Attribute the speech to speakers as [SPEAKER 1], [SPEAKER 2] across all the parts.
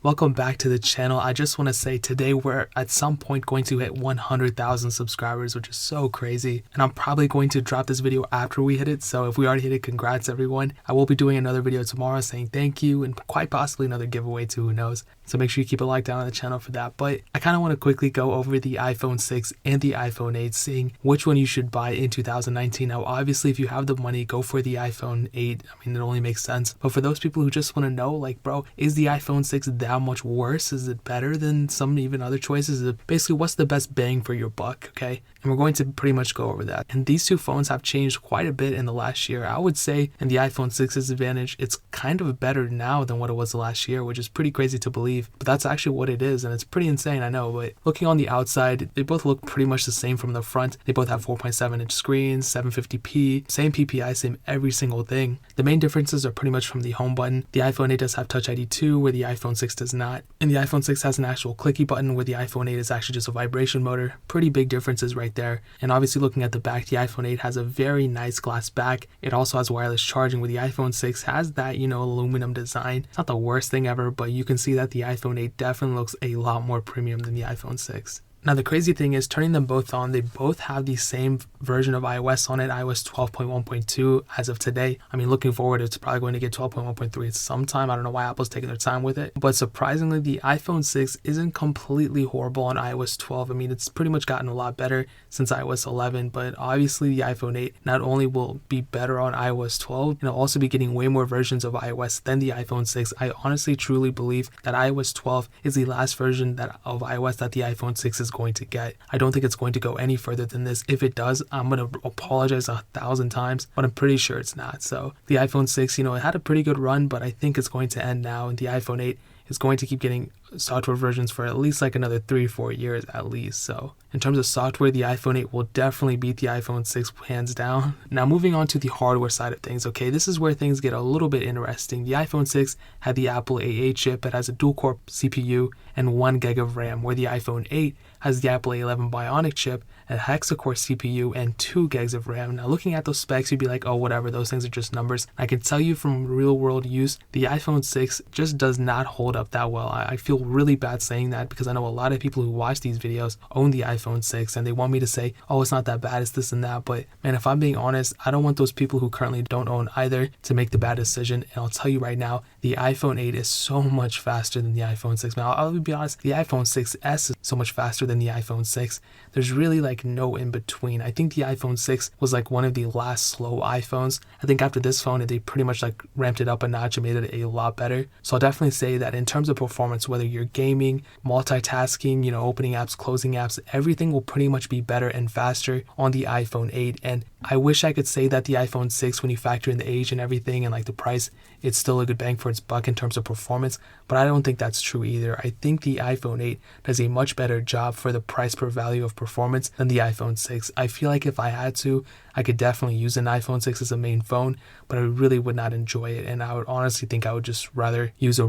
[SPEAKER 1] Welcome back to the channel. I just want to say today we're at some point going to hit 100,000 subscribers, which is so crazy. And I'm probably going to drop this video after we hit it. So if we already hit it, congrats everyone. I will be doing another video tomorrow saying thank you and quite possibly another giveaway too, who knows. So make sure you keep a like down on the channel for that. But I kind of want to quickly go over the iPhone 6 and the iPhone 8, seeing which one you should buy in 2019. Now, obviously, if you have the money, go for the iPhone 8. I mean, it only makes sense. But for those people who just want to know, like, bro, is the iPhone 6 that much worse? Is it better than some even other choices? Basically, what's the best bang for your buck, okay? And we're going to pretty much go over that. And these two phones have changed quite a bit in the last year. I would say in the iPhone 6's advantage, it's kind of better now than what it was last year, which is pretty crazy to believe. But that's actually what it is, and it's pretty insane, I know. But looking on the outside, they both look pretty much the same from the front. They both have 4.7-inch screens, 750p, same PPI, same every single thing. The main differences are pretty much from the home button. The iPhone 8 does have Touch ID 2, where the iPhone 6 does not. And the iPhone 6 has an actual clicky button, where the iPhone 8 is actually just a vibration motor. Pretty big differences right there. And obviously looking at the back, the iPhone 8 has a very nice glass back. It also has wireless charging, where the iPhone 6 has that, aluminum design. It's not the worst thing ever, but you can see that the iPhone 8 definitely looks a lot more premium than the iPhone 6. Now, the crazy thing is, turning them both on, they both have the same version of iOS on it, iOS 12.1.2 as of today. I mean, looking forward, it's probably going to get 12.1.3 at some time. I don't know why Apple's taking their time with it. But surprisingly, the iPhone 6 isn't completely horrible on iOS 12. I mean, it's pretty much gotten a lot better since iOS 11. But obviously, the iPhone 8 not only will be better on iOS 12, it'll also be getting way more versions of iOS than the iPhone 6. I honestly, truly believe that iOS 12 is the last version of iOS that the iPhone 6 is going to get. I don't think it's going to go any further than this. If it does, I'm going to apologize 1,000 times, but I'm pretty sure it's not. So the iPhone 6, it had a pretty good run, but I think it's going to end now, and the iPhone 8 is going to keep getting software versions for at least like another 3-4 years at least. So in terms of software, the iPhone 8 will definitely beat the iPhone 6 hands down. Now moving on to the hardware side of things, okay, this is where things get a little bit interesting. The iPhone 6 had the Apple A8 chip. It has a dual-core CPU and 1 gig of RAM, where the iPhone 8 has the Apple A11 Bionic chip, a hexa-core CPU, and 2 gigs of RAM. Now looking at those specs, you'd be like, oh, whatever, those things are just numbers. I can tell you from real-world use, the iPhone 6 just does not hold up that well. I feel really bad saying that because I know a lot of people who watch these videos own the iPhone 6 and they want me to say, oh, it's not that bad, it's this and that. But man, if I'm being honest, I don't want those people who currently don't own either to make the bad decision. And I'll tell you right now, the iPhone 8 is so much faster than the iPhone 6. Man, I'll be honest, the iPhone 6S is so much faster than the iPhone 6. There's really like no in between. I think the iPhone 6 was like one of the last slow iPhones. I think after this phone, they pretty much like ramped it up a notch and made it a lot better. So I'll definitely say that in terms of performance, whether you're gaming, multitasking, opening apps, closing apps, everything will pretty much be better and faster on the iPhone 8. And I wish I could say that the iPhone 6, when you factor in the age and everything and like the price, it's still a good bang for its buck in terms of performance, but I don't think that's true either. I think the iPhone 8 does a much better job for the price per value of performance than the iPhone 6. I feel like if I had to, I could definitely use an iPhone 6 as a main phone, but I really would not enjoy it, and I would honestly think I would just rather use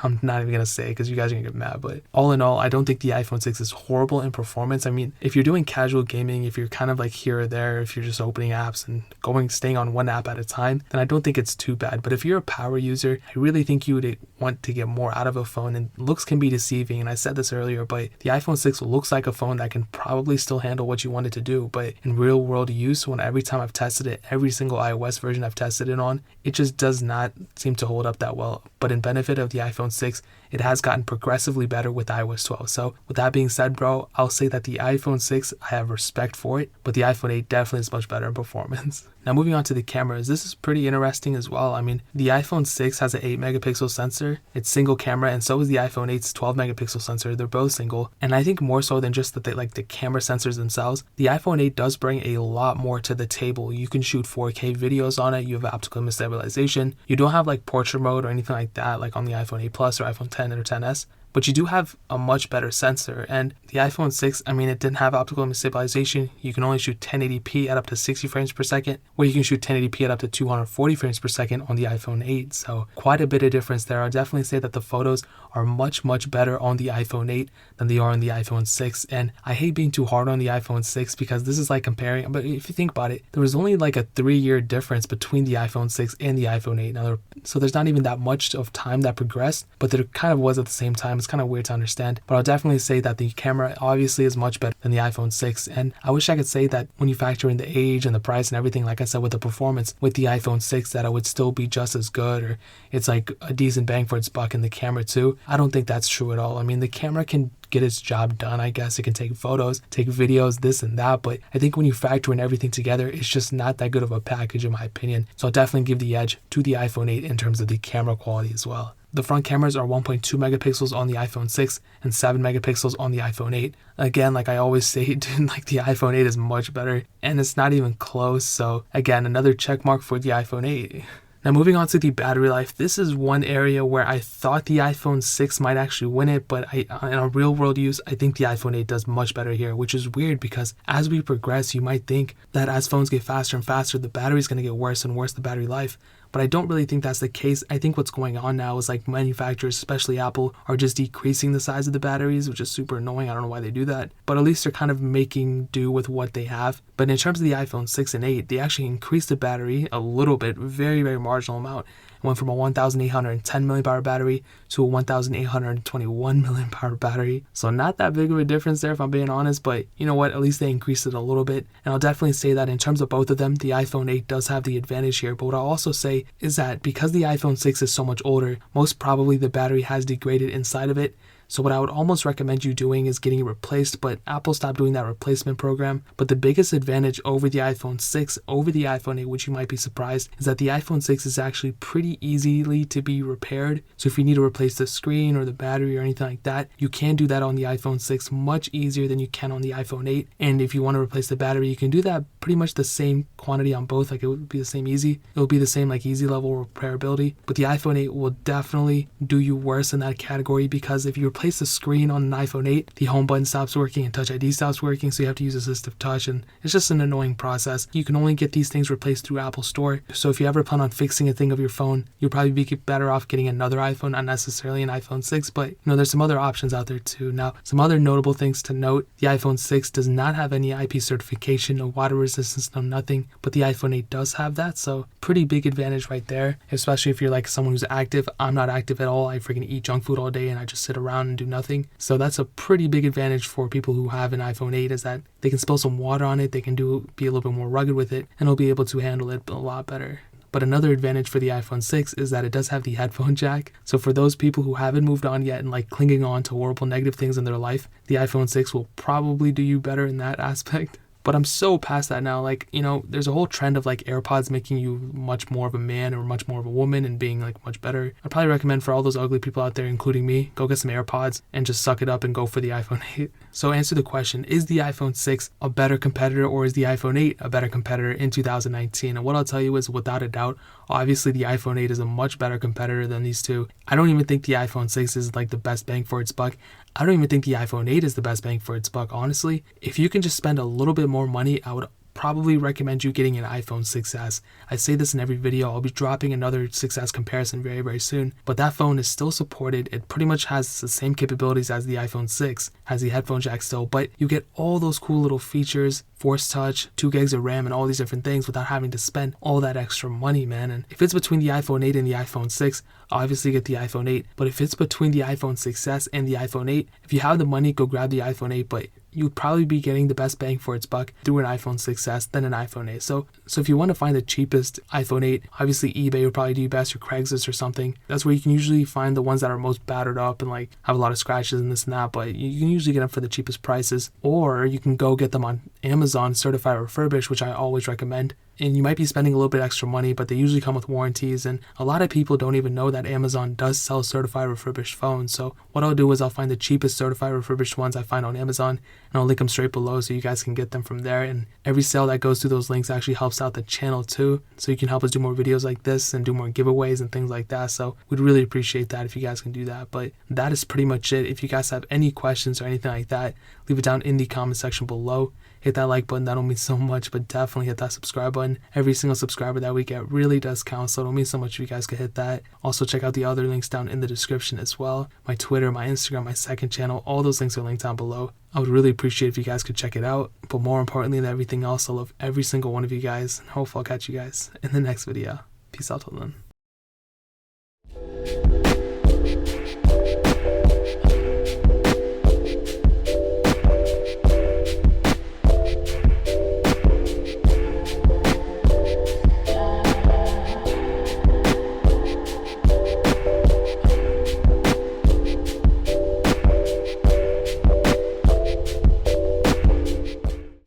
[SPEAKER 1] I'm not even going to say because you guys are going to get mad, but all in all, I don't think the iPhone 6 is horrible in performance. I mean, if you're doing casual gaming, if you're kind of like here or there, if you're just opening apps and staying on one app at a time, then I don't think it's too bad. But if you're a power user, I really think you would want to get more out of a phone, and looks can be deceiving. And I said this earlier, but the iPhone 6 looks like a phone that can probably still handle what you want it to do. But in real world use, every time I've tested it, every single iOS version I've tested it on, it just does not seem to hold up that well. But in benefit of the iPhone 6, it has gotten progressively better with iOS 12. So with that being said, bro, I'll say that the iPhone 6, I have respect for it, but the iPhone 8 definitely is much better in performance. Now moving on to the cameras, this is pretty interesting as well. I mean, the iPhone 6 has an 8 megapixel sensor. It's single camera, and so is the iPhone 8's 12 megapixel sensor. They're both single, and I think more so than just that, the camera sensors themselves, the iPhone 8 does bring a lot more to the table. You can shoot 4K videos on it. You have optical image stabilization. You don't have like portrait mode or anything like that, like on the iPhone 8 Plus or iPhone 10 or 10s. but you do have a much better sensor. And the iPhone 6, I mean, it didn't have optical image stabilization. You can only shoot 1080p at up to 60 frames per second, where you can shoot 1080p at up to 240 frames per second on the iPhone 8. So quite a bit of difference there. I'll definitely say that the photos are much better on the iPhone 8 than they are on the iPhone 6. And I hate being too hard on the iPhone 6 because this is like comparing, but if you think about it, there was only like a 3-year difference between the iPhone 6 and the iPhone 8. Now, so there's not even that much of time that progressed, but there kind of was at the same time. It's kind of weird to understand, but I'll definitely say that the camera obviously is much better than the iPhone 6. And I wish I could say that when you factor in the age and the price and everything, like I said, with the performance with the iPhone 6, that it would still be just as good, or it's like a decent bang for its buck in the camera too. I don't think that's true at all. I mean, the camera can get its job done, I guess. It can take photos, take videos, this and that, but I think when you factor in everything together, it's just not that good of a package in my opinion. So I'll definitely give the edge to the iPhone 8 in terms of the camera quality as well. The front cameras are 1.2 megapixels on the iPhone 6 and 7 megapixels on the iPhone 8. Again, like I always say, dude, like the iPhone 8 is much better, and it's not even close. So again, another check mark for the iPhone 8. Now moving on to the battery life, this is one area where I thought the iPhone 6 might actually win it, but in a real world use, I think the iPhone 8 does much better here, which is weird because as we progress, you might think that as phones get faster and faster, the battery's going to get worse and worse, the battery life. But I don't really think that's the case. I think what's going on now is like manufacturers, especially Apple, are just decreasing the size of the batteries, which is super annoying. I don't know why they do that, but at least they're kind of making do with what they have. But in terms of the iPhone 6 and 8, they actually increased the battery a little bit, very marginal amount. It went from a 1,810 milliamp battery to a 1,821 milliamp battery. So not that big of a difference there if I'm being honest, but you know what, at least they increased it a little bit. And I'll definitely say that in terms of both of them, the iPhone 8 does have the advantage here. But what I'll also say is that because the iPhone 6 is so much older, most probably the battery has degraded inside of it. So what I would almost recommend you doing is getting it replaced, but Apple stopped doing that replacement program. But the biggest advantage over the iPhone 6, over the iPhone 8, which you might be surprised, is that the iPhone 6 is actually pretty easily to be repaired. So if you need to replace the screen or the battery or anything like that, you can do that on the iPhone 6 much easier than you can on the iPhone 8. And if you want to replace the battery, you can do that pretty much the same quantity on both. Like it would be the same easy. It will be the same like easy level repairability. But the iPhone 8 will definitely do you worse in that category because if you replace the screen on an iPhone 8, the home button stops working and Touch ID stops working, so you have to use Assistive Touch, and it's just an annoying process. You can only get these things replaced through Apple Store, so if you ever plan on fixing a thing of your phone, you'll probably be better off getting another iPhone, not necessarily an iPhone 6, but you know, there's some other options out there too. Now, some other notable things to note, the iPhone 6 does not have any IP certification, no water resistance, no nothing, but the iPhone 8 does have that, so pretty big advantage right there, especially if you're like someone who's active. I'm not active at all. I freaking eat junk food all day and I just sit around and do nothing. So that's a pretty big advantage for people who have an iPhone 8, is that they can spill some water on it, they can be a little bit more rugged with it, and it'll be able to handle it a lot better. But another advantage for the iPhone 6 is that it does have the headphone jack. So for those people who haven't moved on yet and like clinging on to horrible negative things in their life, the iPhone 6 will probably do you better in that aspect. But I'm so past that now. Like, you know, there's a whole trend of like AirPods making you much more of a man or much more of a woman and being like much better. I'd probably recommend for all those ugly people out there, including me, go get some AirPods and just suck it up and go for the iPhone 8. So answer the question, is the iPhone 6 a better competitor or is the iPhone 8 a better competitor in 2019? And what I'll tell you is, without a doubt, obviously the iPhone 8 is a much better competitor than these two. I don't even think the iPhone 6 is like the best bang for its buck. I don't even think the iPhone 8 is the best bang for its buck, honestly. If you can just spend a little bit more money, I would probably recommend you getting an iPhone 6s. I say this in every video. I'll be dropping another 6s comparison very soon, but that phone is still supported. It pretty much has the same capabilities as the iPhone 6, has the headphone jack still, but you get all those cool little features, Force Touch, 2 gigs of RAM, and all these different things without having to spend all that extra money, man. And if it's between the iPhone 8 and the iPhone 6, obviously get the iPhone 8, but if it's between the iPhone 6s and the iPhone 8, if you have the money, go grab the iPhone 8, but you'd probably be getting the best bang for its buck through an iPhone 6s than an iPhone 8. So if you want to find the cheapest iPhone 8, obviously eBay would probably do best, or Craigslist or something. That's where you can usually find the ones that are most battered up and like have a lot of scratches and this and that, but you can usually get them for the cheapest prices. Or you can go get them on Amazon certified refurbished, which I always recommend. and you might be spending a little bit extra money, but they usually come with warranties, and a lot of people don't even know that Amazon does sell certified refurbished phones. So what I'll do is I'll find the cheapest certified refurbished ones I find on Amazon, and I'll link them straight below so you guys can get them from there. And every sale that goes through those links actually helps out the channel too, so you can help us do more videos like this and do more giveaways and things like that. So we'd really appreciate that if you guys can do that. But that is pretty much it. If you guys have any questions or anything like that, leave it down in the comment section below. Hit that like button, that'll mean so much, but definitely hit that subscribe button. Every single subscriber that we get really does count, so it'll mean so much if you guys could hit that. Also check out the other links down in the description as well. My Twitter, my Instagram, my second channel, all those links are linked down below. I would really appreciate if you guys could check it out, but more importantly than everything else, I love every single one of you guys, and hopefully I'll catch you guys in the next video. Peace out till then.